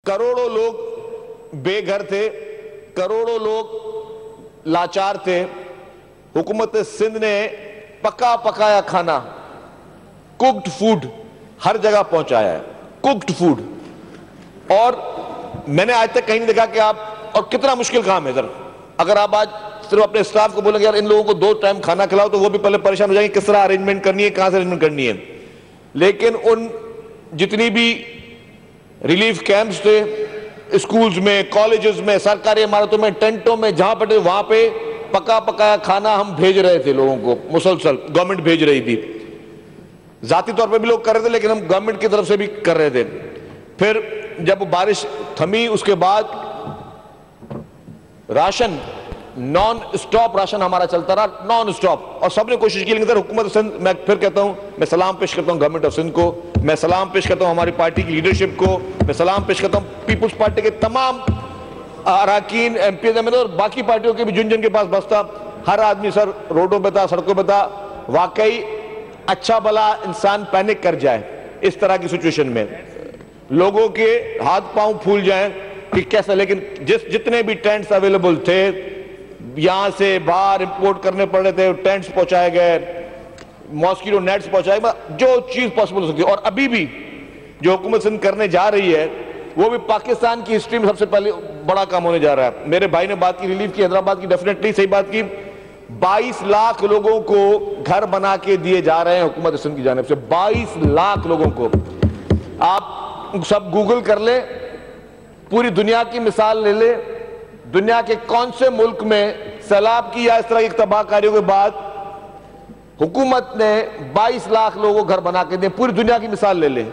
کروڑوں لوگ بے گھر تھے، کروڑوں لوگ لاچار تھے. حکومت سندھ نے پکا پکایا کھانا، کوکڈ فوڈ ہر جگہ پہنچایا ہے، کوکڈ فوڈ. اور میں نے آج تک کہیں نہیں دیکھا کہ آپ، اور کتنا مشکل کام ہے. اگر آپ آج صرف اپنے اسٹاف کو بولیں گے یار ان لوگوں کو 2 ٹائم کھانا کھلاؤ، تو وہ بھی پہلے پریشان ہو جائیں گے کس طرح ارینجمنٹ کرنی ہے، کہاں سے ارینجمنٹ کرنی ہے. لیکن ان جتنی بھی ریلیف کیمپس تھے، اسکولز میں، کالجز میں، سرکاری عمارتوں میں، ٹینٹوں میں، جہاں پہ وہاں پہ پکا پکایا کھانا ہم بھیج رہے تھے لوگوں کو. مسلسل گورنمنٹ بھیج رہی تھی، ذاتی طور پہ بھی لوگ کر رہے تھے، لیکن ہم گورنمنٹ کی طرف سے بھی کر رہے تھے. پھر جب بارش تھمی اس کے بعد راشن نان اسٹاپ راشن ہمارا چلتا رہا، نان اسٹاپ. اور سب نے کوشش کی. لیکن حکومت سندھ، میں پھر کہتا ہوں، میں سلام پیش کرتا ہوں گورنمنٹ آف سندھ کو، میں سلام پیش کرتا ہوں ہماری پارٹی کی لیڈرشپ کو، میں سلام پیش کرتا ہوں پیپلز پارٹی کے تمام اراکین، ایم پی ایز اور باقی پارٹیوں کے بھی جن جن کے پاس بس تھا. ہر آدمی سر روڈوں پہ تھا، سڑکوں پہ تھا. واقعی اچھا بھلا انسان پینک کر جائے اس طرح کی سچویشن میں، لوگوں کے ہاتھ پاؤں پھول جائیں کہ کیسا. لیکن جتنے بھی ٹینٹس اویلیبل تھے، یہاں سے باہر امپورٹ کرنے پڑ رہے تھے، ٹینٹس پہنچائے گئے، ماسکیٹو نیٹس پہنچائے گئے، جو چیز پاسبل ہو سکتی. اور ابھی بھی جو حکومت سندھ کرنے جا رہی ہے وہ بھی پاکستان کی ہسٹری میں سب سے پہلے بڑا کام ہونے جا رہا ہے. میرے بھائی نے بات کی ریلیف کی، حیدرآباد کی، ڈیفینیٹلی صحیح بات کی. 22 لاکھ لوگوں کو گھر بنا کے دیے جا رہے ہیں حکومت سندھ کی جانب سے. 22 لاکھ لوگوں کو. آپ سب گوگل کر لیں، پوری دنیا کی مثال لے لیں، دنیا کے کون سے ملک میں سیلاب کی یا اس طرح کی تباہ کاریوں کے بعد حکومت نے 22 لاکھ لوگوں کو گھر بنا کے دیں. پوری دنیا کی مثال لے لیں.